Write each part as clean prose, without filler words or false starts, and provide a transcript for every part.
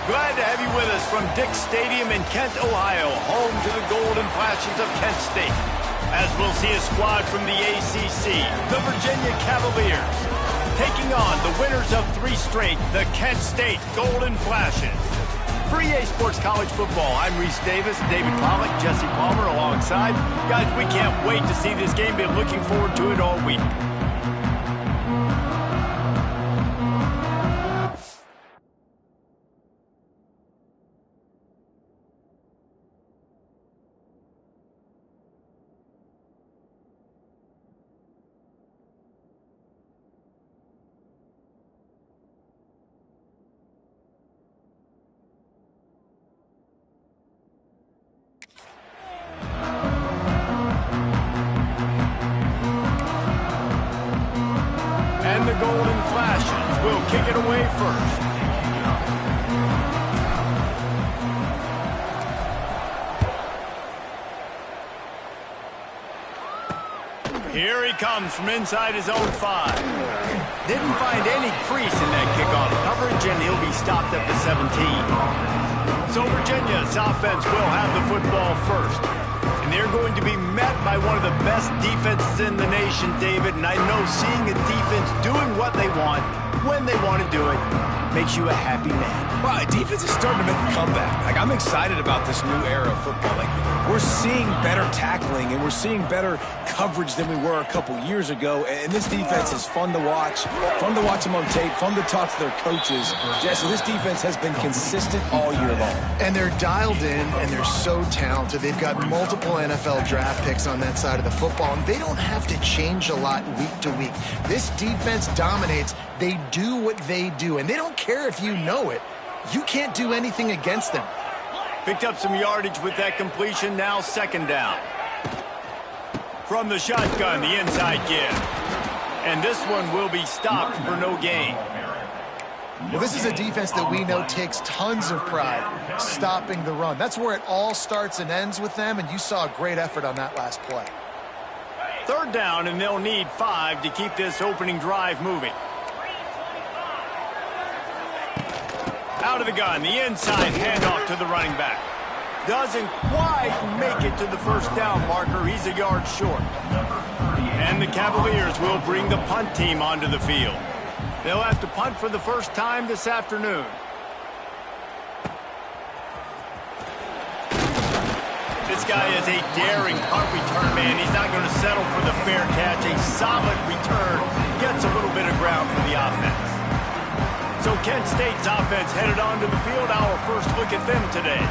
Glad to have you with us from Dick's Stadium in Kent, Ohio, home to the Golden Flashes of Kent State. As we'll see a squad from the ACC, the Virginia Cavaliers, taking on the winners of 3 straight, the Kent State Golden Flashes. For EA Sports College Football, I'm Reese Davis, David Pollack, Jesse Palmer alongside. Guys, we can't wait to see this game. Been looking forward to it all week. The Golden Flashes will kick it away first. Here he comes from inside his own 5. Didn't find any crease in that kickoff coverage, and he'll be stopped at the 17. So Virginia's offense will have the football first. And they're going to be met by one of the best defenses in the nation, David. And I know seeing a defense doing what they want, when they want to do it, makes you a happy man. Well, defense is starting to make a comeback. I'm excited about this new era of football. We're seeing better tackling, and we're seeing better coverage than we were a couple years ago. And this defense is fun to watch them on tape, fun to talk to their coaches. Jesse, this defense has been consistent all year long. And they're dialed in, and they're so talented. They've got multiple NFL draft picks on that side of the football, and they don't have to change a lot week to week. This defense dominates. They do what they do, and they don't care if you know it. You can't do anything against them. Picked up some yardage with that completion, now 2nd down. From the shotgun, the inside give. And this one will be stopped for no gain. Well, this is a defense that we know takes tons of pride stopping the run. That's where it all starts and ends with them, and you saw a great effort on that last play. 3rd down, and they'll need 5 to keep this opening drive moving. Out of the gun, the inside handoff to the running back. Doesn't quite make it to the 1st down marker. He's a yard short. And the Cavaliers will bring the punt team onto the field. They'll have to punt for the first time this afternoon. This guy is a daring punt return man. He's not going to settle for the fair catch. A solid return gets a little bit of ground for the offense. So Kent State's offense headed onto the field. Our first look at them today.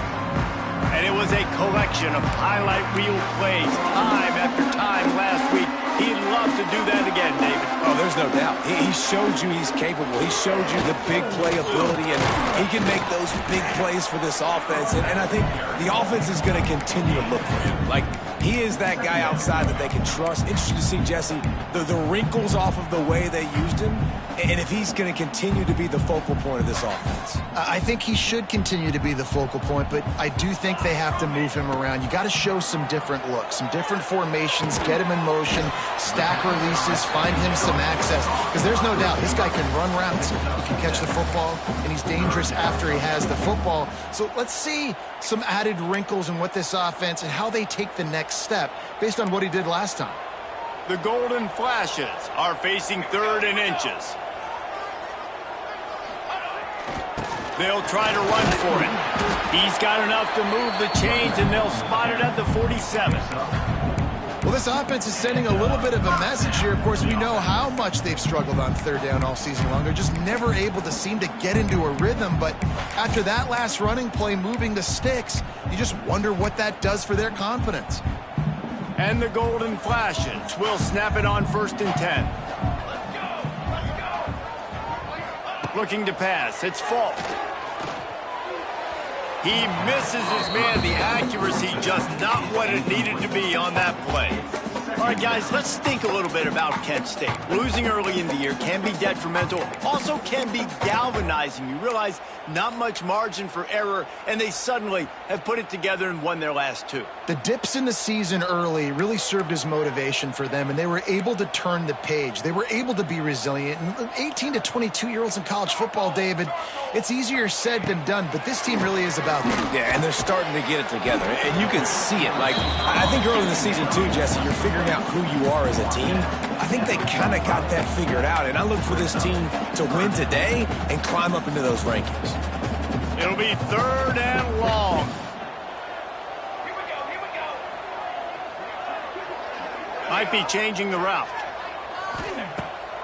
And it was a collection of highlight reel plays time after time last week. He'd love to do that again, David. Oh, there's no doubt. He showed you he's capable. He showed you the big play ability, and he can make those big plays for this offense. And I think the offense is going to continue to look for him. He is that guy outside that they can trust. Interesting to see, Jesse, the wrinkles off of the way they used him, and if he's going to continue to be the focal point of this offense. I think he should continue to be the focal point, but I do think they have to move him around. You got to show some different looks, some different formations, get him in motion, stack releases, find him some access, because there's no doubt this guy can run routes, he can catch the football, and he's dangerous after he has the football. So let's see some added wrinkles in what this offense and how they take the next step based on what he did last time. The Golden Flashes are facing 3rd and inches. They'll try to run for it. He's got enough to move the chains, and they'll spot it at the 47. Well, this offense is sending a little bit of a message here. Of course, we know how much they've struggled on 3rd down all season long. They're just never able to seem to get into a rhythm. But after that last running play moving the sticks, you just wonder what that does for their confidence. And the Golden Flashes will snap it on 1st and 10. Looking to pass. It's Falk. He misses his man. The accuracy just not what it needed to be on that play. All right, guys, let's think a little bit about Kent State. Losing early in the year can be detrimental, also can be galvanizing. You realize not much margin for error, and they suddenly have put it together and won their last two. The dips in the season early really served as motivation for them, and they were able to turn the page. They were able to be resilient. And 18 to 22-year-olds in college football, David, it's easier said than done, but this team really is about them. Yeah, and they're starting to get it together, and you can see it. Like, I think early in the season, too, Jesse, you're figuring out who you are as a team. I think they kind of got that figured out, and I look for this team to win today and climb up into those rankings. It'll be 3rd and long. Might be changing the route.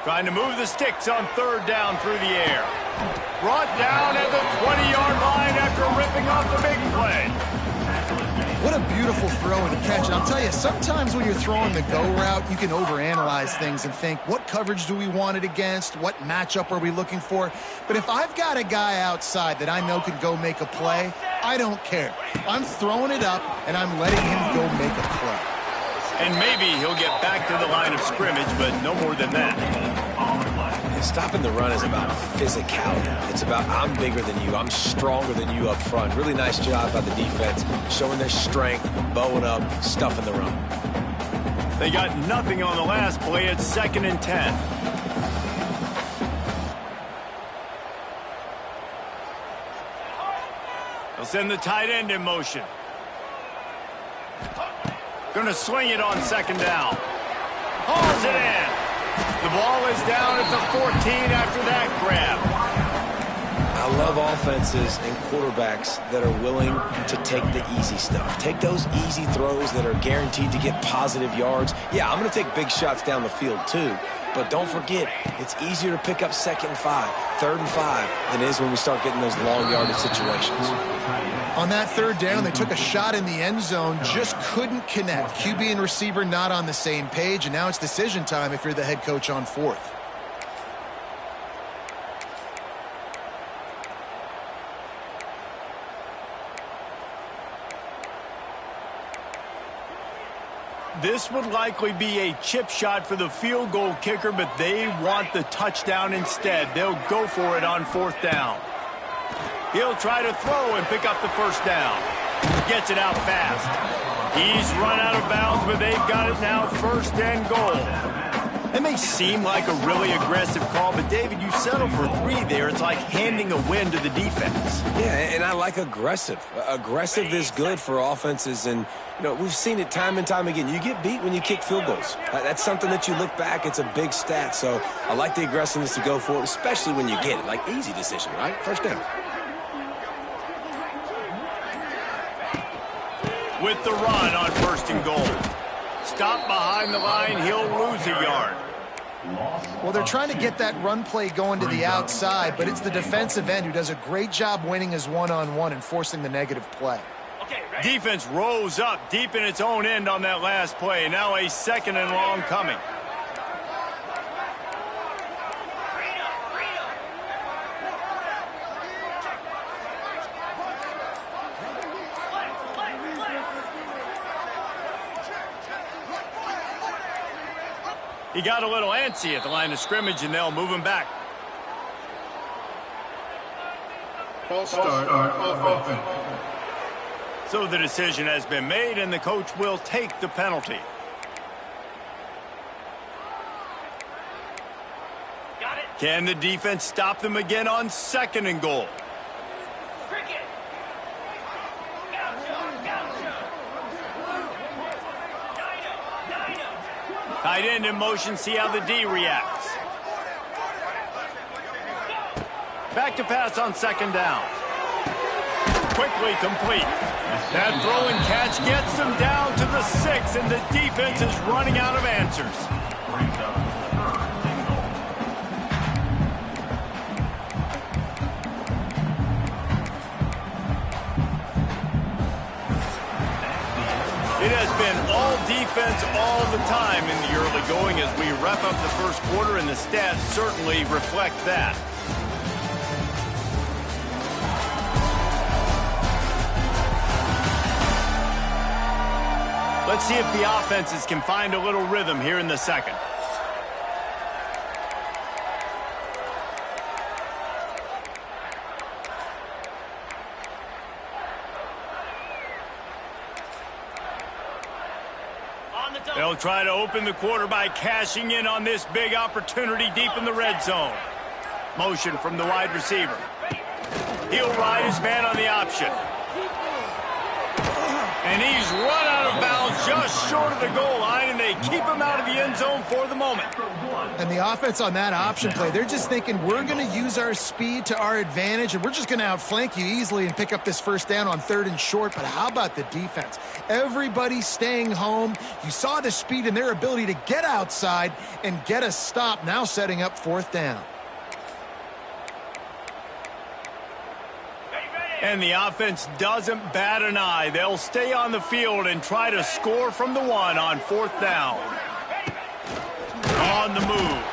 Trying to move the sticks on 3rd down through the air. Brought down at the 20-yard line after ripping off the big play. What a beautiful throw and catch. And I'll tell you, sometimes when you're throwing the go route, you can overanalyze things and think, what coverage do we want it against? What matchup are we looking for? But if I've got a guy outside that I know can go make a play, I don't care. I'm throwing it up, and I'm letting him go make a play. And maybe he'll get back to the line of scrimmage, but no more than that. Stopping the run is about physicality. It's about I'm bigger than you. I'm stronger than you up front. Really nice job by the defense, showing their strength, bowing up, stuffing the run. They got nothing on the last play. It's 2nd and 10. They'll send the tight end in motion. Going to swing it on 2nd down. Hauls it in. The ball is down at the 14 after that grab. I love offenses and quarterbacks that are willing to take the easy stuff. Take those easy throws that are guaranteed to get positive yards. Yeah, I'm going to take big shots down the field too. But don't forget, it's easier to pick up 2nd and 5, 3rd and 5 than it is when we start getting those long yardage situations. On that 3rd down, they took a shot in the end zone, just couldn't connect. QB and receiver not on the same page, and now it's decision time if you're the head coach on 4th. This would likely be a chip shot for the field goal kicker, but they want the touchdown instead. They'll go for it on 4th down. He'll try to throw and pick up the 1st down. Gets it out fast. He's run out of bounds, but they've got it now 1st and goal. It may seem like a really aggressive call, but David, you settle for 3 there. It's like handing a win to the defense. Yeah, and I like aggressive. Aggressive is good for offenses, and you know we've seen it time and time again. You get beat when you kick field goals. That's something that you look back, it's a big stat. So I like the aggressiveness to go for it, especially when you get it. Like easy decision, right? 1st down. With the run on 1st and goal. Stop behind the line, he'll lose a yard. Well, they're trying to get that run play going to the outside, but it's the defensive end who does a great job winning his one-on-one and forcing the negative play. Defense rose up deep in its own end on that last play. Now a 2nd and long coming. He got a little antsy at the line of scrimmage, and they'll move him back. False start offense. So the decision has been made, and the coach will take the penalty. Can the defense stop them again on 2nd and goal? Tight end in motion, see how the D reacts. Back to pass on 2nd down. Quickly complete. That throw and catch gets them down to the 6, and the defense is running out of answers. It has been all defense all the time in the early going as we wrap up the 1st quarter, and the stats certainly reflect that. Let's see if the offenses can find a little rhythm here in the second. They'll try to open the quarter by cashing in on this big opportunity deep in the red zone. Motion from the wide receiver. He'll ride his man on the option. And he's run out of bounds just short of the goal line, and they keep him out of the end zone for the moment. And the offense on that option play, they're just thinking we're going to use our speed to our advantage, and we're just going to outflank you easily and pick up this first down on 3rd and short. But how about the defense? Everybody's staying home. You saw the speed and their ability to get outside and get a stop, now setting up 4th down. And the offense doesn't bat an eye. They'll stay on the field and try to score from the 1 on 4th down. On the move.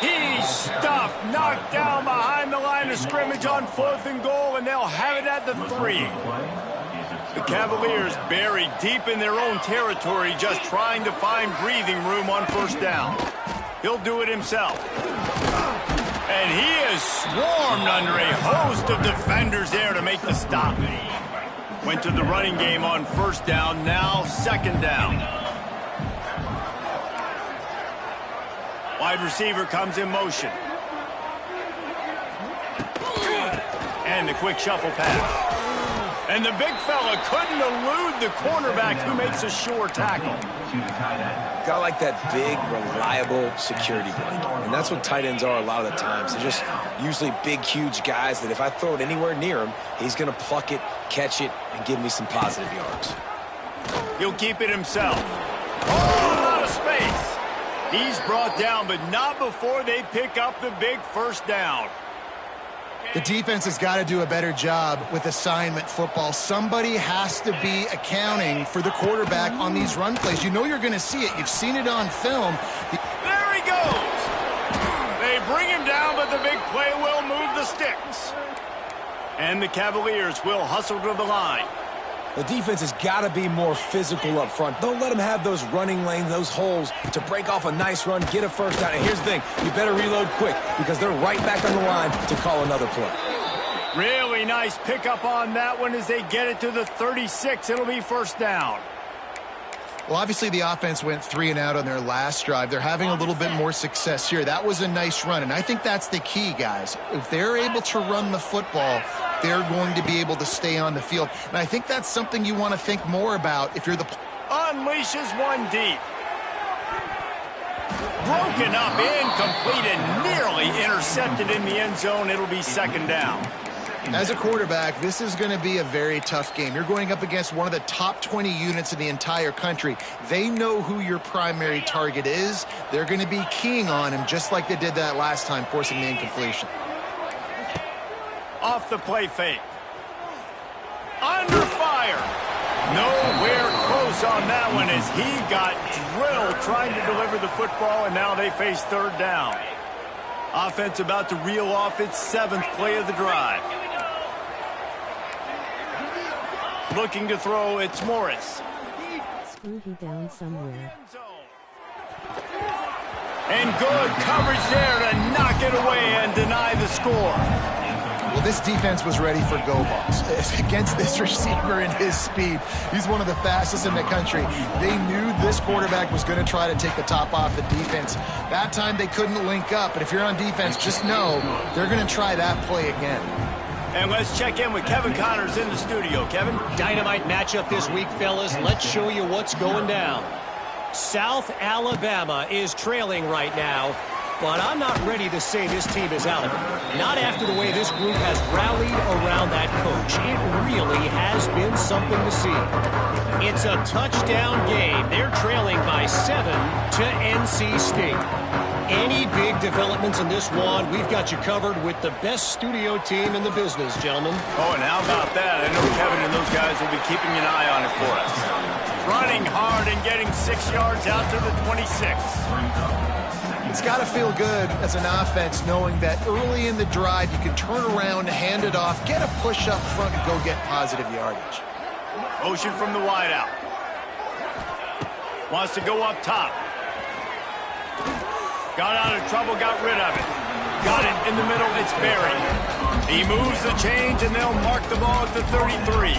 He's stuffed, knocked down behind the line of scrimmage on 4th and goal, and they'll have it at the 3. The Cavaliers buried deep in their own territory, just trying to find breathing room on 1st down. He'll do it himself. And he is swarmed under a host of defenders there to make the stop. Went to the running game on 1st down, now 2nd down. Wide receiver comes in motion. And the quick shuffle pass. And the big fella couldn't elude the cornerback who makes a sure tackle. Got like that big, reliable security blanket. And that's what tight ends are a lot of the times. They're just usually big, huge guys that if I throw it anywhere near him, he's going to pluck it, catch it, and give me some positive yards. He'll keep it himself. Oh, out of space. He's brought down, but not before they pick up the big 1st down. The defense has got to do a better job with assignment football. Somebody has to be accounting for the quarterback on these run plays. You know you're going to see it. You've seen it on film. There he goes. They bring him down, but the big play will move the sticks. And the Cavaliers will hustle to the line. The defense has got to be more physical up front. Don't let them have those running lanes, those holes to break off a nice run, get a 1st down. And here's the thing, you better reload quick because they're right back on the line to call another play. Really nice pickup on that one as they get it to the 36. It'll be 1st down. Well, obviously the offense went 3 and out on their last drive. They're having a little bit more success here. That was a nice run, and I think that's the key, guys. If they're able to run the football, they're going to be able to stay on the field. And I think that's something you want to think more about if you're the... Unleashes one deep. Broken up, incomplete, and nearly intercepted in the end zone. It'll be 2nd down. As a quarterback, this is going to be a very tough game. You're going up against one of the top 20 units in the entire country. They know who your primary target is. They're going to be keying on him just like they did that last time, forcing the incompletion. Off the play fake. Under fire. Nowhere close on that one as he got drilled trying to deliver the football, and now they face 3rd down. Offense about to reel off its 7th play of the drive. Looking to throw, it's Morris. Screw he down somewhere. And good coverage there to knock it away and deny the score. Well, this defense was ready for go balls against this receiver and his speed. He's one of the fastest in the country. They knew this quarterback was going to try to take the top off the defense. That time they couldn't link up, but if you're on defense, just know they're going to try that play again. And let's check in with Kevin Connors in the studio. Kevin? Dynamite matchup this week, fellas. Let's show you what's going down. South Alabama is trailing right now, but I'm not ready to say this team is out of it. Not after the way this group has rallied around that coach. It really has been something to see. It's a touchdown game. They're trailing by 7 to NC State. Any big developments in this one, we've got you covered with the best studio team in the business, gentlemen. Oh, and how about that? I know Kevin and those guys will be keeping an eye on it for us. Running hard and getting 6 yards out to the 26. It's got to feel good as an offense knowing that early in the drive you can turn around, hand it off, get a push up front, and go get positive yardage. Motion from the wideout. Wants to go up top. Got out of trouble, got rid of it. Got it in the middle, it's Barry. He moves the change, and they'll mark the ball at the 33.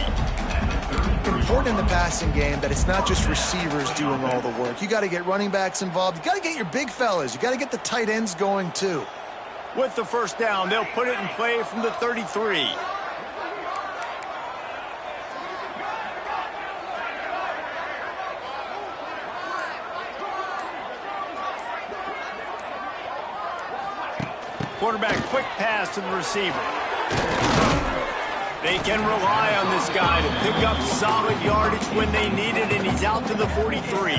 Important in the passing game that it's not just receivers doing all the work. You got to get running backs involved. You got to get your big fellas. You got to get the tight ends going too. With the first down, they'll put it in play from the 33. Quarterback, quick pass to the receiver. They can rely on this guy to pick up solid yardage when they need it, and he's out to the 43.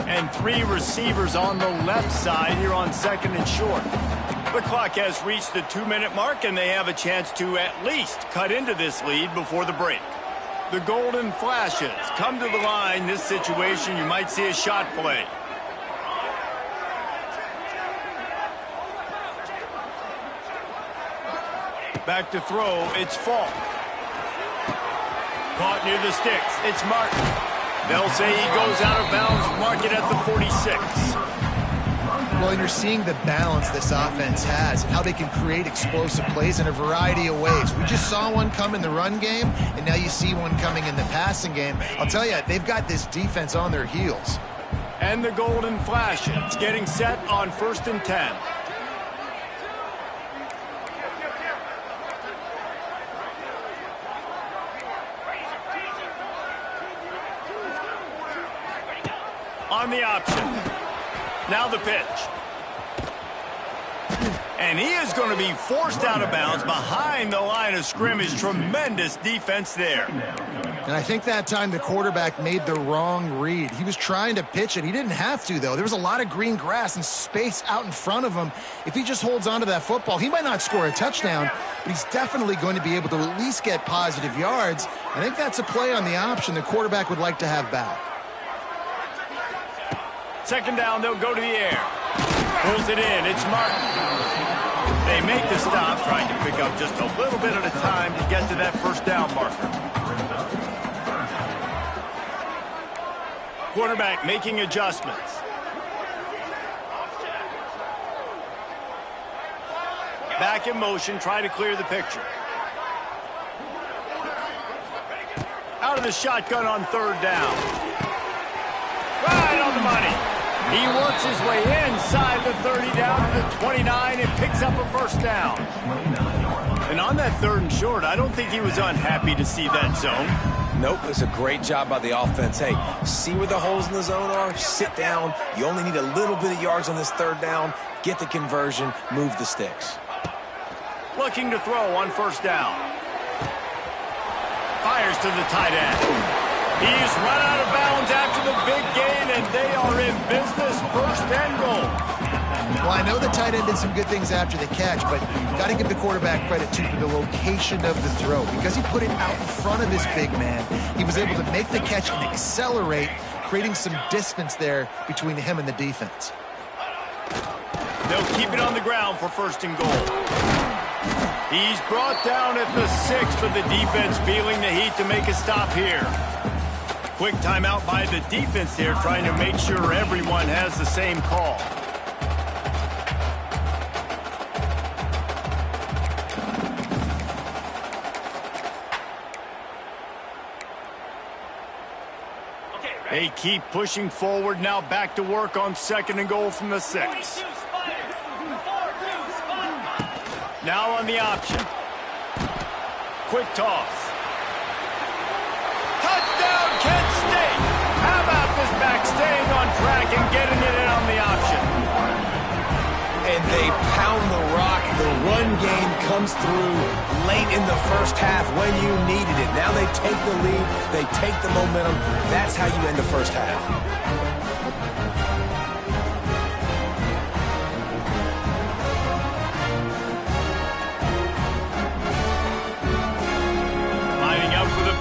And 3 receivers on the left side here on 2nd and short. The clock has reached the 2-minute mark, and they have a chance to at least cut into this lead before the break. The Golden Flashes come to the line. This situation, you might see a shot play. Back to throw, it's Falk. Caught near the sticks, it's Martin. They'll say he goes out of bounds, mark it at the 46. Well, and you're seeing the balance this offense has, how they can create explosive plays in a variety of ways. We just saw one come in the run game, and now you see one coming in the passing game. I'll tell you, they've got this defense on their heels. And the Golden Flashes getting set on 1st and 10. On the option. Now the pitch. And he is going to be forced out of bounds behind the line of scrimmage. Tremendous defense there. And I think that time the quarterback made the wrong read. He was trying to pitch it. He didn't have to, though. There was a lot of green grass and space out in front of him. If he just holds on to that football, he might not score a touchdown, but he's definitely going to be able to at least get positive yards. I think that's a play on the option the quarterback would like to have back. 2nd down, they'll go to the air. Pulls it in, it's Martin. They make the stop, trying to pick up just a little bit at a time to get to that 1st down marker. Quarterback making adjustments. Back in motion, trying to clear the picture. Out of the shotgun on 3rd down. Right on the money. He works his way inside the 30 down to the 29 and picks up a 1st down. And on that 3rd and short, I don't think he was unhappy to see that zone. Nope, it's a great job by the offense. Hey, see where the holes in the zone are, sit down. You only need a little bit of yards on this 3rd down. Get the conversion, move the sticks. Looking to throw on 1st down. Fires to the tight end. He's run out of bounds after the big gain, and they are in business, 1st and goal. Well, I know the tight end did some good things after the catch, but you got to give the quarterback credit, too, for the location of the throw. Because he put it out in front of his big man, he was able to make the catch and accelerate, creating some distance there between him and the defense. They'll keep it on the ground for 1st and goal. He's brought down at the 6, but the defense feeling the heat to make a stop here. Quick timeout by the defense there, trying to make sure everyone has the same call. They keep pushing forward, now back to work on 2nd and goal from the 6. Now on the option. Quick toss. Touchdown, Kent State! How about this back staying on track and getting it in on the option? And they pound the rock. The run game comes through late in the 1st half when you needed it. Now they take the lead. They take the momentum. That's how you end the 1st half.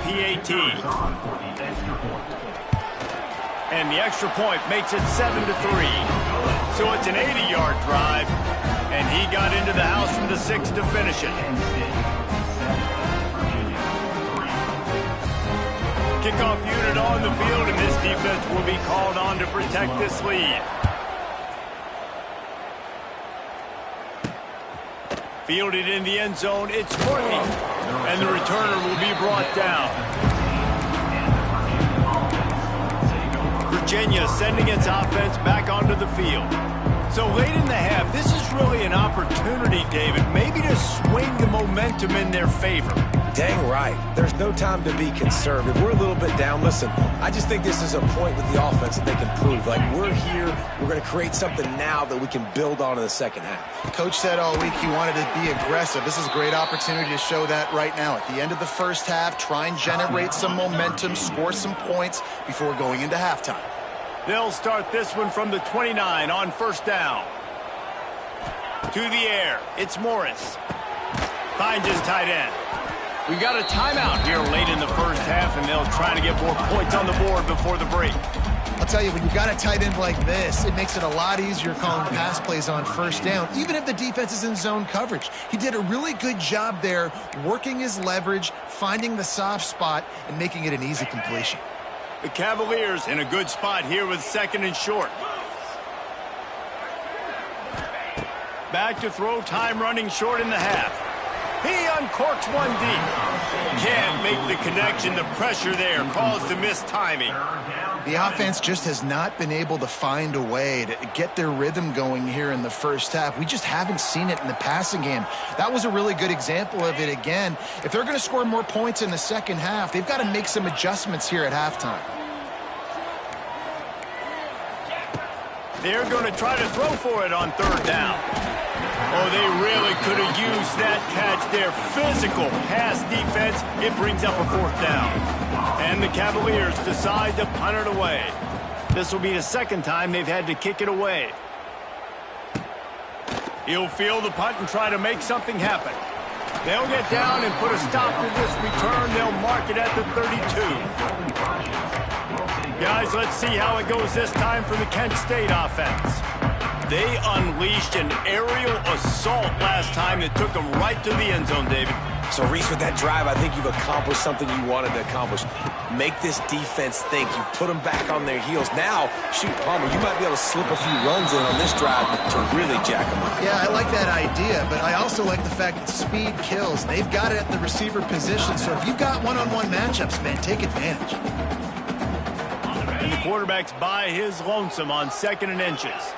PAT. And the extra point makes it 7-3. So it's an 80-yard drive, and he got into the house from the 6 to finish it. Kickoff unit on the field, and this defense will be called on to protect this lead. Fielded in the end zone, it's Courtney, and the returner will be brought down. Virginia sending its offense back onto the field. So late in the half, this is really an opportunity, David, maybe to swing the momentum in their favor. Dang right. There's no time to be conservative. We're a little bit down. Listen, I just think this is a point with the offense that they can prove. Like, we're here, we're going to create something now that we can build on in the second half. Coach said all week he wanted to be aggressive. This is a great opportunity to show that right now. At the end of the first half, try and generate some momentum, score some points before going into halftime. They'll start this one from the 29 on first down. To the air, it's Morris. Finds his tight end. We got a timeout here late in the first half, and they'll try to get more points on the board before the break. I'll tell you, when you've got a tight end like this, it makes it a lot easier calling pass plays on first down, even if the defense is in zone coverage. He did a really good job there, working his leverage, finding the soft spot, and making it an easy completion. The Cavaliers in a good spot here with second and short. Back to throw, time running short in the half. He uncorks one deep. Can't make the connection. The pressure there caused the missed timing. The offense just has not been able to find a way to get their rhythm going here in the first half. We just haven't seen it in the passing game. That was a really good example of it again. If they're going to score more points in the second half, they've got to make some adjustments here at halftime. They're going to try to throw for it on third down. Oh, they really could have used that catch there. Physical pass defense. It brings up a fourth down. And the Cavaliers decide to punt it away. This will be the second time they've had to kick it away. He'll field the punt and try to make something happen. They'll get down and put a stop to this return. They'll mark it at the 32. Guys, let's see how it goes this time for the Kent State offense. They unleashed an aerial assault last time that took them right to the end zone, David. So, Reese, with that drive, I think you've accomplished something you wanted to accomplish. Make this defense think. You put them back on their heels. Now, shoot, Palmer, you might be able to slip a few runs in on this drive to really jack them up. Yeah, I like that idea, but I also like the fact that speed kills. They've got it at the receiver position, so if you've got one-on-one matchups, man, take advantage. And the quarterback's by his lonesome on 2nd and inches.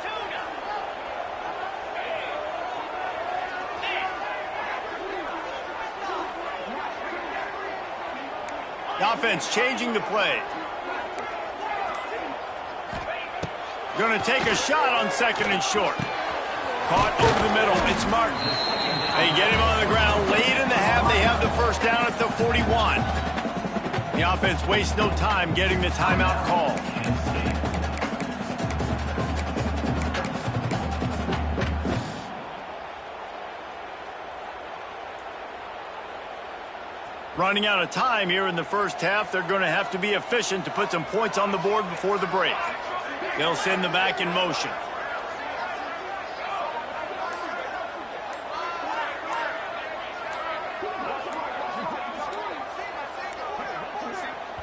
The offense changing the play. Going to take a shot on 2nd and short. Caught over the middle. It's Martin. They get him on the ground. Late in the half, they have the first down at the 41. The offense wastes no time getting the timeout call. Running out of time here in the first half. They're going to have to be efficient to put some points on the board before the break. They'll send the back in motion.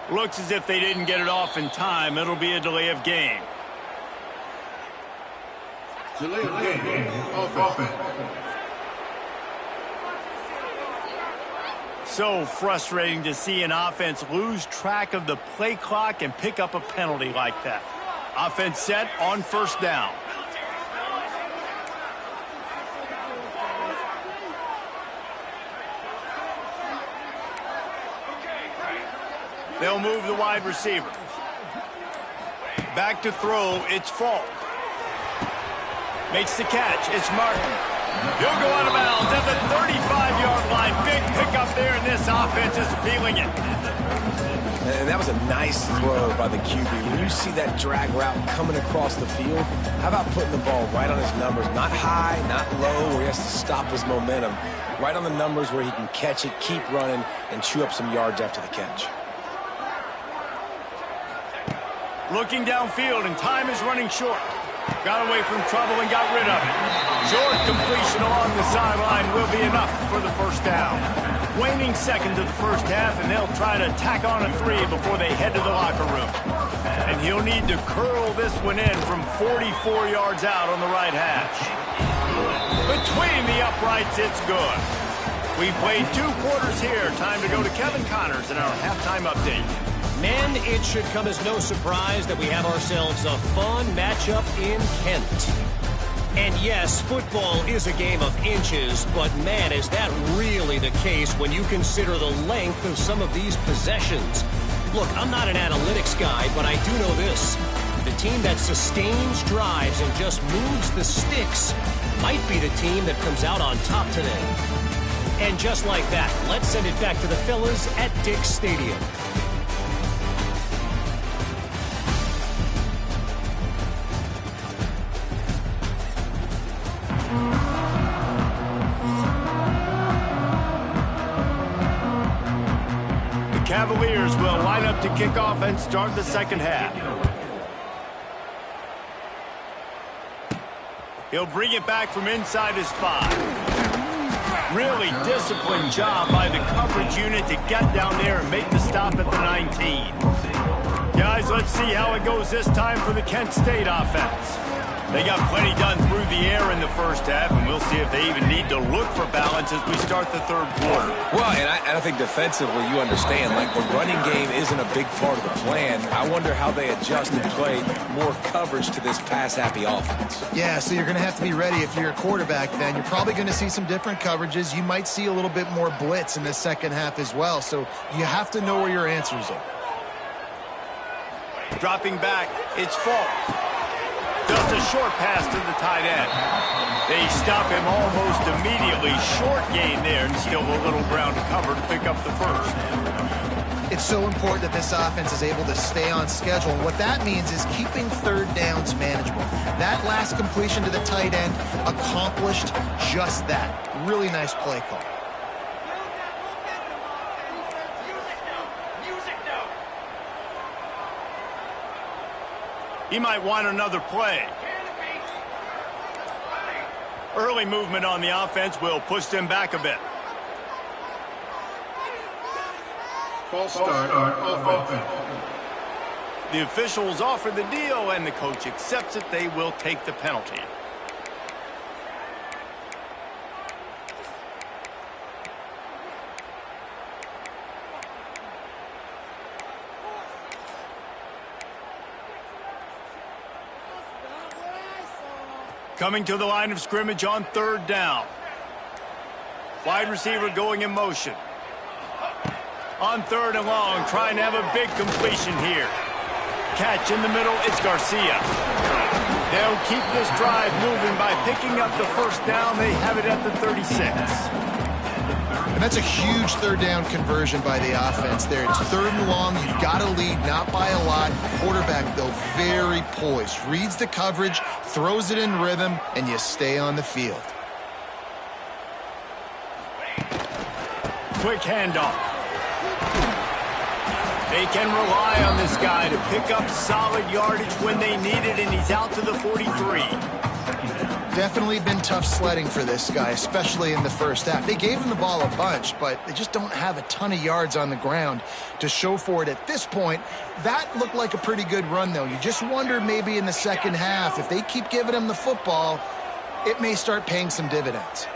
Looks as if they didn't get it off in time. It'll be a delay of game. Delay of game. Offense. So frustrating to see an offense lose track of the play clock and pick up a penalty like that. Offense set on first down. They'll move the wide receiver. Back to throw, it's Falk. Makes the catch, it's Martin. He'll go out of bounds at the 35-yard line. Big pickup there, and this offense is feeling it. And that was a nice throw by the QB. When you see that drag route coming across the field, how about putting the ball right on his numbers? Not high, not low, where he has to stop his momentum. Right on the numbers where he can catch it, keep running, and chew up some yards after the catch. Looking downfield, and time is running short. Got away from trouble and got rid of it. Short completion along the sideline will be enough for the first down. Waning seconds of the first half, and they'll try to tack on a 3 before they head to the locker room. And he'll need to curl this one in from 44 yards out on the right hash. Between the uprights, it's good. We played 2 quarters here. Time to go to Kevin Connors in our halftime update. Men, it should come as no surprise that we have ourselves a fun matchup in Kent. And yes, football is a game of inches, but man, is that really the case when you consider the length of some of these possessions. Look, I'm not an analytics guy, but I do know this. The team that sustains drives and just moves the sticks might be the team that comes out on top today. And just like that, let's send it back to the fellas at Dick's Stadium. Cavaliers will line up to kick off and start the second half. He'll bring it back from inside his 5. Really disciplined job by the coverage unit to get down there and make the stop at the 19. Guys, let's see how it goes this time for the Kent State offense. They got plenty done through the air in the first half, and we'll see if they even need to look for balance as we start the third quarter. Well, and I think defensively, you understand, like the running game isn't a big part of the plan. I wonder how they adjust and play more coverage to this pass-happy offense. Yeah, so you're going to have to be ready if you're a quarterback then. You're probably going to see some different coverages. You might see a little bit more blitz in the second half as well, so you have to know where your answers are. Dropping back, it's Falk. Just a short pass to the tight end. They stop him almost immediately. Short gain there, and still a little ground to cover to pick up the first. It's so important that this offense is able to stay on schedule. And what that means is keeping third downs manageable. That last completion to the tight end accomplished just that. Really nice play call. He might want another play. Early movement on the offense will push them back a bit. False start on offense. The officials offer the deal, and the coach accepts it. They will take the penalty. Coming to the line of scrimmage on third down. Wide receiver going in motion. On third and long, trying to have a big completion here. Catch in the middle, it's Garcia. They'll keep this drive moving by picking up the first down. They have it at the 36. And that's a huge third down conversion by the offense there. It's third and long. You've got to lead, not by a lot. Quarterback, though, very poised. Reads the coverage, throws it in rhythm, and you stay on the field. Quick handoff. They can rely on this guy to pick up solid yardage when they need it, and he's out to the 43. Definitely been tough sledding for this guy, especially in the first half. They gave him the ball a bunch, but they just don't have a ton of yards on the ground to show for it at this point. That looked like a pretty good run, though. You just wonder maybe in the second half, if they keep giving him the football, it may start paying some dividends.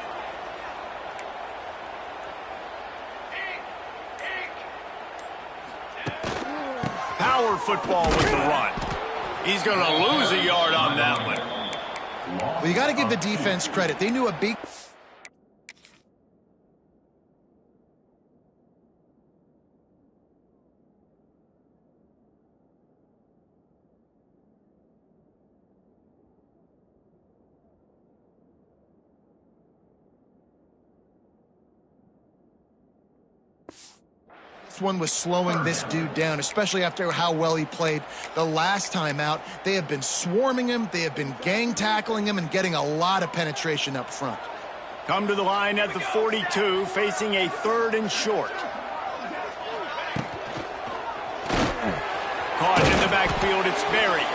Power football with the run. He's going to lose a yard on that one. Well, you got to give the defense credit. They knew a big... This one was slowing this dude down, especially after how well he played the last time out. They have been swarming him, they have been gang tackling him, and getting a lot of penetration up front. Come to the line at the 42, facing a third and short. Caught in the backfield, it's Berry.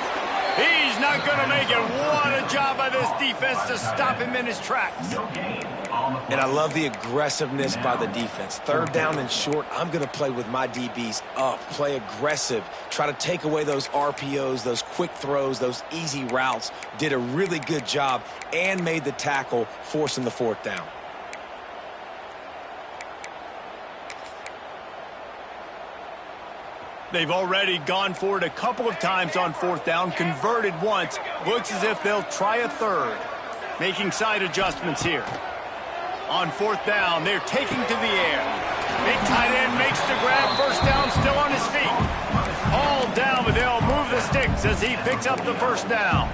He's not going to make it. What a job by this defense to stop him in his tracks. And I love the aggressiveness by the defense. Third down and short, I'm going to play with my DBs up, play aggressive, try to take away those RPOs, those quick throws, those easy routes. Did a really good job and made the tackle, forcing the fourth down. They've already gone for it a couple of times on fourth down, converted once. Looks as if they'll try a third. Making side adjustments here. On fourth down, they're taking to the air. Big tight end makes the grab. First down, still on his feet. All down, but they'll move the sticks as he picks up the first down.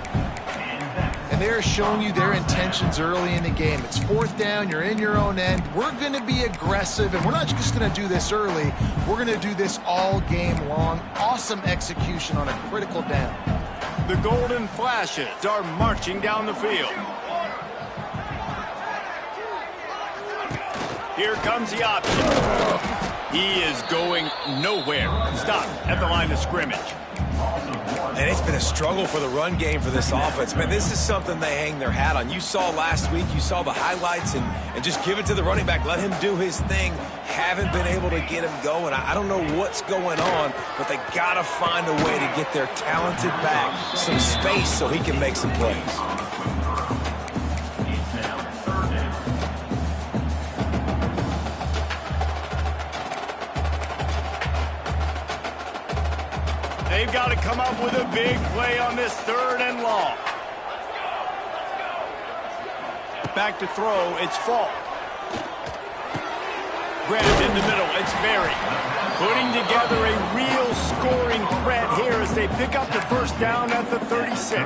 And they're showing you their intentions early in the game. It's fourth down, you're in your own end. We're going to be aggressive, and we're not just going to do this early. We're going to do this all game long. Awesome execution on a critical down. The Golden Flashes are marching down the field. Here comes the option. He is going nowhere. Stop at the line of scrimmage. And it's been a struggle for the run game for this offense. Man, this is something they hang their hat on. You saw last week, you saw the highlights, and just give it to the running back. Let him do his thing. Haven't been able to get him going. I don't know what's going on, but they got to find a way to get their talented back some space so he can make some plays. They've got to come up with a big play on this third and long. Back to throw, it's Falk. Grabbed in the middle, it's Berry. Putting together a real scoring threat here as they pick up the first down at the 36.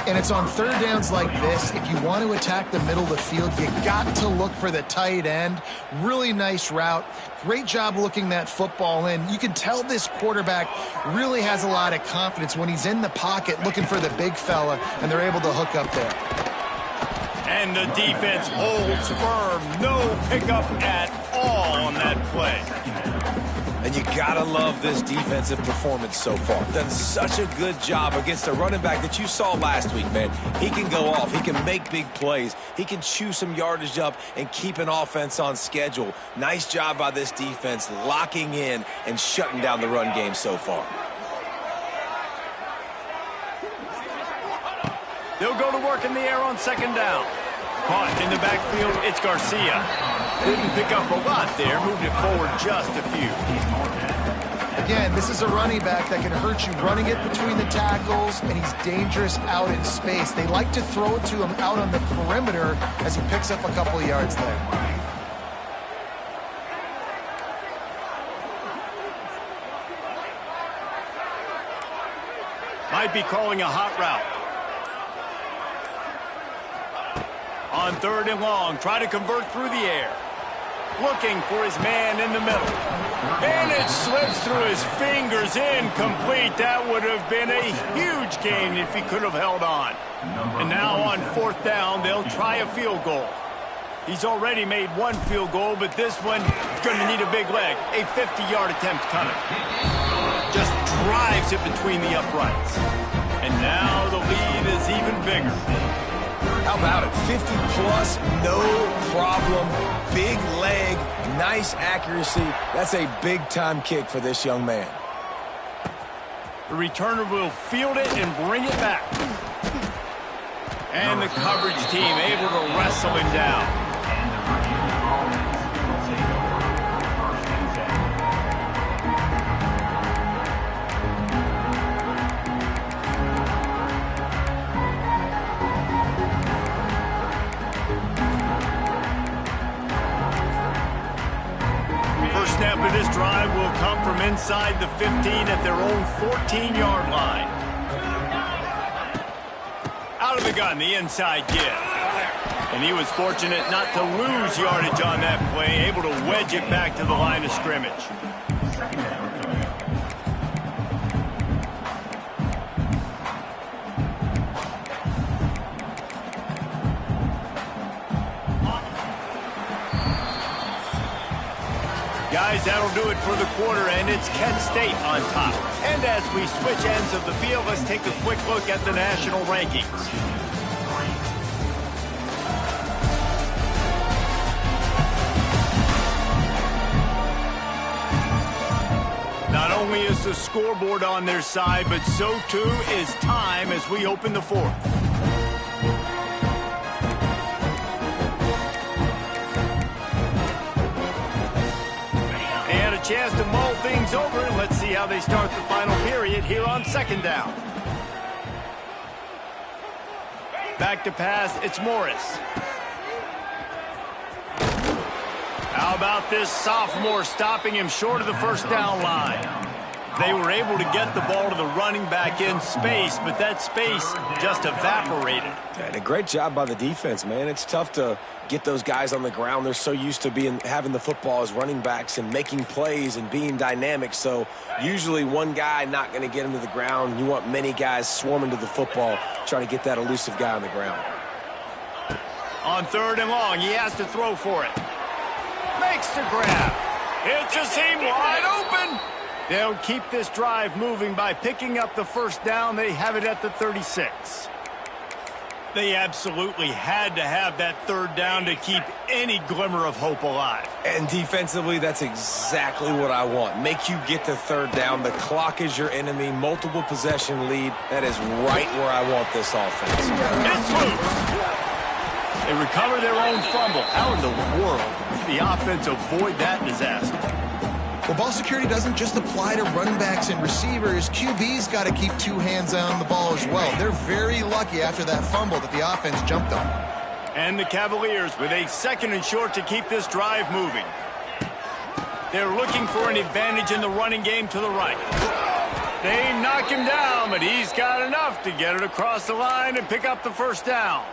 And it's on third downs like this, if you want to attack the middle of the field, you got to look for the tight end. Really nice route. Great job looking that football in. You can tell this quarterback really has a lot of confidence when he's in the pocket looking for the big fella, and they're able to hook up there. And the defense holds firm. No pickup at all on that play. And you gotta love this defensive performance so far. Done such a good job against a running back that you saw last week, man. He can go off. He can make big plays. He can chew some yardage up and keep an offense on schedule. Nice job by this defense locking in and shutting down the run game so far. They'll go to work in the air on second down. Caught in the backfield, it's Garcia. Didn't pick up a lot there, moved it forward just a few. Again, this is a running back that can hurt you running it between the tackles, and he's dangerous out in space. They like to throw it to him out on the perimeter as he picks up a couple of yards there. Might be calling a hot route. On third and long, try to convert through the air. Looking for his man in the middle. And it slips through his fingers, incomplete. That would have been a huge gain if he could have held on. And now on fourth down, they'll try a field goal. He's already made one field goal, but this one is going to need a big leg. A 50-yard attempt coming. Just drives it between the uprights. And now the lead is even bigger. How about it? 50-plus, no problem. Big leg, nice accuracy. That's a big-time kick for this young man. The returner will field it and bring it back. And the coverage team able to wrestle him down. Snap of this drive will come from inside the 15 at their own 14-yard line. Out of the gun, the inside give. And he was fortunate not to lose yardage on that play, able to wedge it back to the line of scrimmage. Guys that'll do it for the quarter, and it's Kent State on top. And as we switch ends of the field, let's take a quick look at the national rankings. Not only is the scoreboard on their side, but so too is time as we open the fourth. They had a chance to mull things over. Let's see how they start the final period here on second down. Back to pass, it's Morris. How about this sophomore stopping him short of the first down line? They were able to get the ball to the running back in space, but that space just evaporated. And a great job by the defense, man. It's tough to get those guys on the ground. They're so used to having the football as running backs and making plays and being dynamic. So usually one guy not going to get him to the ground. You want many guys swarming to the football, trying to get that elusive guy on the ground. On third and long, he has to throw for it. Makes the grab. It's a seam wide open. They'll keep this drive moving by picking up the first down. They have it at the 36. They absolutely had to have that third down to keep any glimmer of hope alive. And defensively, that's exactly what I want. Make you get the third down. The clock is your enemy. Multiple possession lead. That is right where I want this offense. It's loose. They recover their own fumble. How in the world does the offense avoid that disaster? Well, ball security doesn't just apply to running backs and receivers. QB's got to keep two hands on the ball as well. They're very lucky after that fumble that the offense jumped on. And the Cavaliers with a second and short to keep this drive moving. They're looking for an advantage in the running game to the right. They knock him down, but he's got enough to get it across the line and pick up the first down.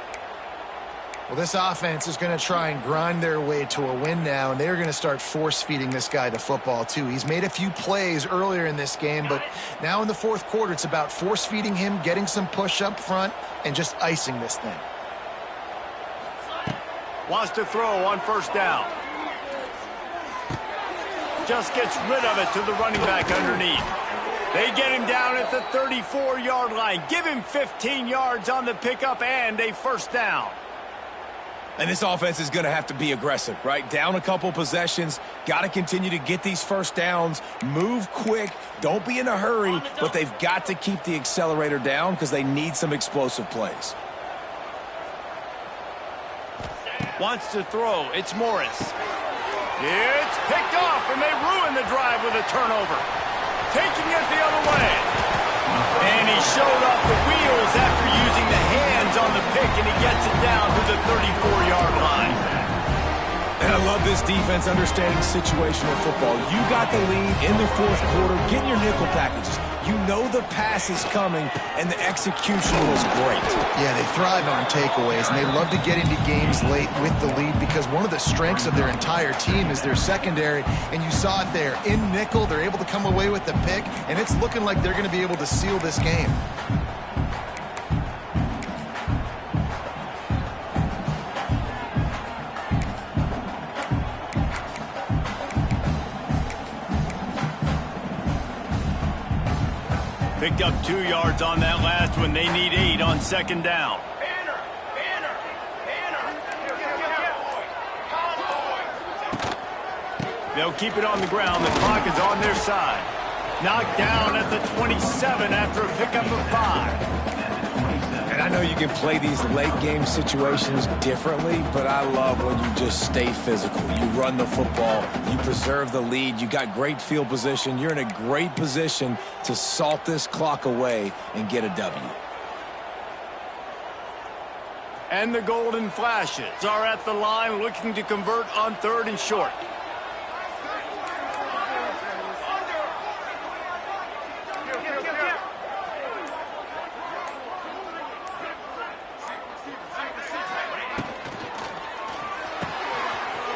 Well, this offense is going to try and grind their way to a win now, and they're going to start force-feeding this guy the football, too. He's made a few plays earlier in this game, but now in the fourth quarter, it's about force-feeding him, getting some push up front, and just icing this thing. Wants to throw on first down. Just gets rid of it to the running back underneath. They get him down at the 34-yard line. Give him 15 yards on the pickup and a first down. And this offense is going to have to be aggressive, right? Down a couple possessions, got to continue to get these first downs, move quick, don't be in a hurry, but they've got to keep the accelerator down because they need some explosive plays. Wants to throw, it's Morris. It's picked off, and they ruin the drive with a turnover. Taking it the other way. And he showed off the wheels after using the hands on the pick, and he gets it down to the 34-yard line. And I love this defense understanding situational football. You got the lead in the fourth quarter. Get in your nickel packages. You know the pass is coming, and the execution was great. Yeah, they thrive on takeaways, and they love to get into games late with the lead because one of the strengths of their entire team is their secondary, and you saw it there. In nickel, they're able to come away with the pick, and it's looking like they're going to be able to seal this game. Picked up 2 yards on that last one. They need 8 on second down. They'll keep it on the ground. The clock is on their side. Knocked down at the 27 after a pickup of 5. And I know you can play these late game situations differently, but I love when you just stay physical. You run the football, you preserve the lead, you got great field position, you're in a great position to salt this clock away and get a W. And the Golden Flashes are at the line looking to convert on third and short.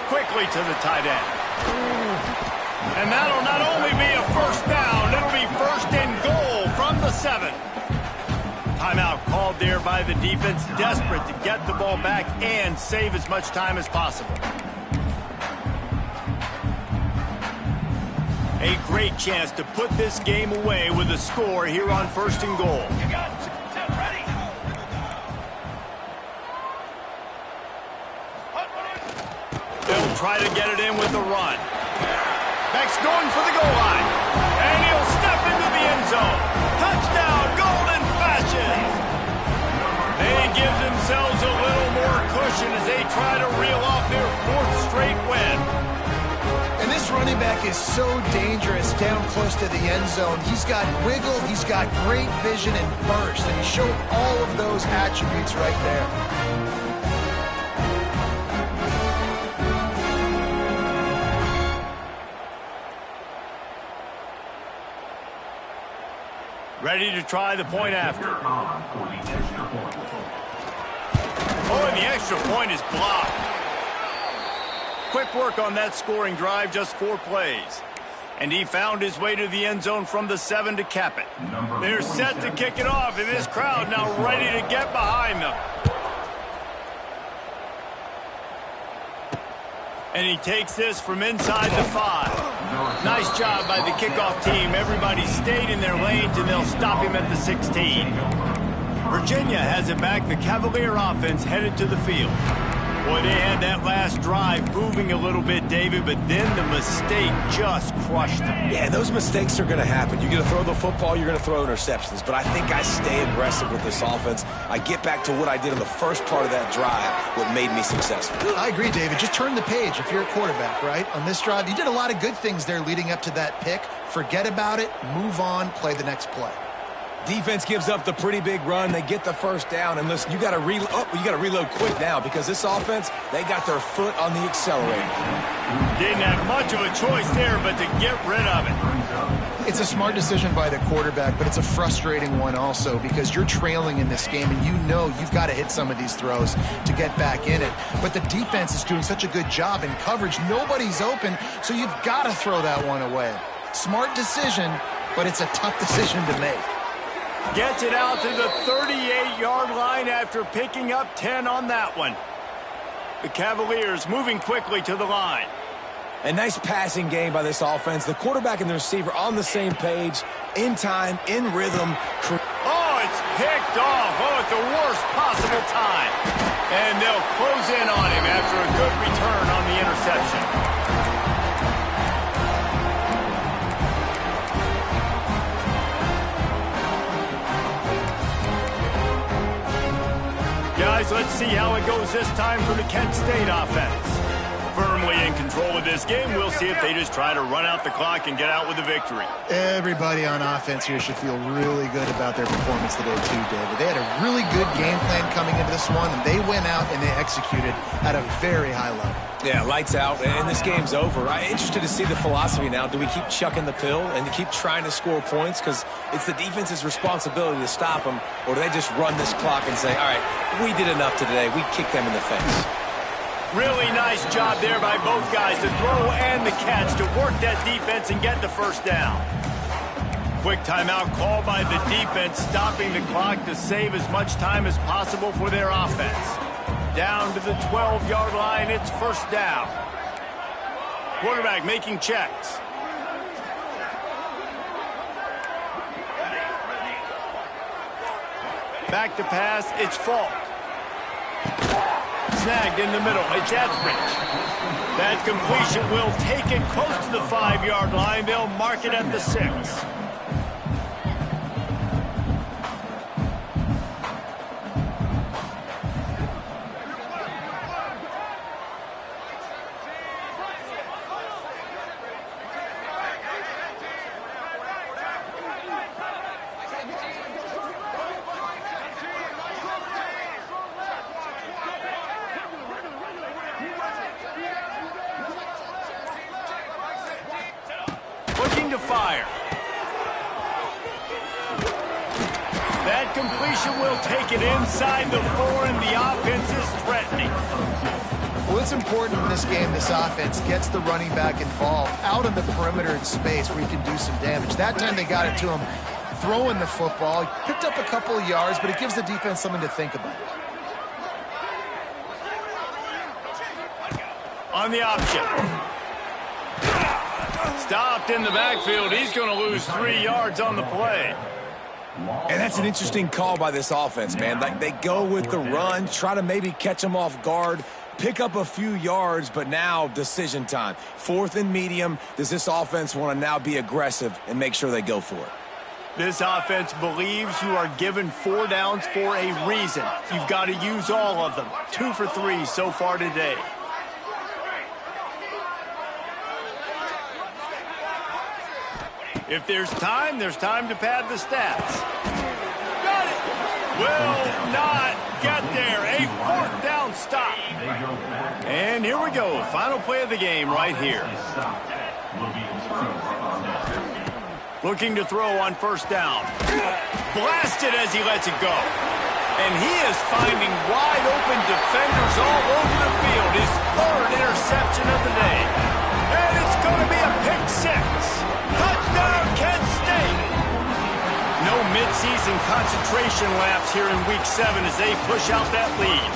Quickly to the tight end. And that'll not only be a first down, it'll be first and goal from the 7. Timeout called there by the defense, desperate to get the ball back and save as much time as possible. A great chance to put this game away with a score here on 1st and goal. They'll try to get it in with the run. Beck's going for the goal line. And he'll step into the end zone. Touchdown, Golden Flashes. They give themselves a little more cushion as they try to reel off their 4th straight win. And this running back is so dangerous down close to the end zone. He's got wiggle, he's got great vision and burst, and he showed all of those attributes right there. Ready to try the point after. Oh, and the extra point is blocked. Quick work on that scoring drive, just 4 plays. And he found his way to the end zone from the 7 to cap it. They're set to kick it off, and this crowd now ready to get behind them. And he takes this from inside the 5. Nice job by the kickoff team. Everybody stayed in their lanes, and they'll stop him at the 16. Virginia has it back. The Cavalier offense headed to the field. Boy, they had that last drive moving a little bit, David, but then the mistake just crushed them. Yeah, those mistakes are going to happen. You're going to throw the football, you're going to throw interceptions. But I think I stay aggressive with this offense. I get back to what I did in the first part of that drive, what made me successful. I agree, David. Just turn the page if you're a quarterback, right? On this drive, you did a lot of good things there leading up to that pick. Forget about it, move on, play the next play. Defense gives up the pretty big run. They get the first down. And listen, you got to reload quick now because this offense, they got their foot on the accelerator. Didn't have much of a choice there, but to get rid of it. It's a smart decision by the quarterback, but it's a frustrating one also because you're trailing in this game and you know you've got to hit some of these throws to get back in it. But the defense is doing such a good job in coverage. Nobody's open, so you've got to throw that one away. Smart decision, but it's a tough decision to make. Gets it out to the 38-yard line after picking up 10 on that one. The Cavaliers moving quickly to the line. A nice passing game by this offense. The quarterback and the receiver on the same page, in time, in rhythm. Oh, it's picked off. Oh, at the worst possible time. And they'll close in on him after a good return on the interception. Guys, let's see how it goes this time for the Kent State offense. Firmly in control of this game. We'll see if they just try to run out the clock and get out with a victory. Everybody on offense here should feel really good about their performance today too, David. They had a really good game plan coming into this one, and they went out and they executed at a very high level. Yeah, lights out, and this game's over. I'm interested to see the philosophy now. Do we keep chucking the pill and to keep trying to score points? Because it's the defense's responsibility to stop them, or do they just run this clock and say, all right, we did enough today. We kicked them in the face. Really nice job there by both guys, the throw and the catch, to work that defense and get the first down. Quick timeout call by the defense, stopping the clock to save as much time as possible for their offense. Down to the 12-yard line, it's first down. Quarterback making checks. Back to pass, it's Falk. Snagged in the middle, it's Etheridge. That completion will take it close to the 5-yard line. They'll mark it at the 6. Looking to fire. That completion will take it inside the 4, and the offense is threatening. Well, it's important in this game this offense gets the running back involved out in the perimeter in space where he can do some damage. That time they got it to him throwing the football. He picked up a couple of yards, but it gives the defense something to think about. On the option. stopped in the backfield. He's going to lose 3 yards on the play. And that's an interesting call by this offense, man. Like, they go with the run, try to maybe catch them off guard, pick up a few yards, but now decision time. 4th and medium. Does this offense want to now be aggressive and make sure they go for it? This offense believes you are given 4 downs for a reason. You've got to use all of them. 2 for 3 so far today. If there's time to pad the stats. Got it! Will not get there. A 4th down stop. And here we go. Final play of the game right here. Looking to throw on 1st down. Blasted as he lets it go. And he is finding wide open defenders all over the field. His 3rd interception of the day. And it's going to be a pick 6. Touchdown, Kent State. No midseason concentration lapse here in Week 7 as they push out that lead.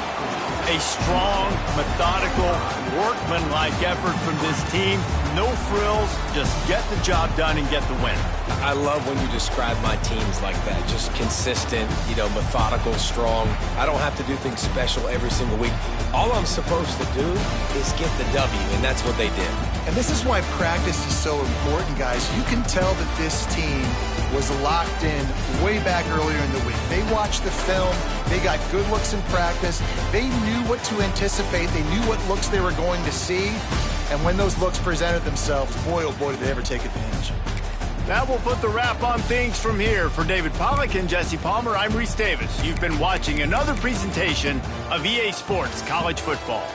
A strong, methodical, workmanlike effort from this team. No frills, just get the job done and get the win. I love when you describe my teams like that. Just consistent, methodical, strong. I don't have to do things special every single week. All I'm supposed to do is get the W, and that's what they did. And this is why practice is so important, guys. You can tell that this team was locked in way back earlier in the week. They watched the film. They got good looks in practice. They knew what to anticipate. They knew what looks they were going to see. And when those looks presented themselves, boy, oh boy, did they ever take advantage. That will put the wrap on things from here. For David Pollack and Jesse Palmer, I'm Reese Davis. You've been watching another presentation of EA Sports College Football.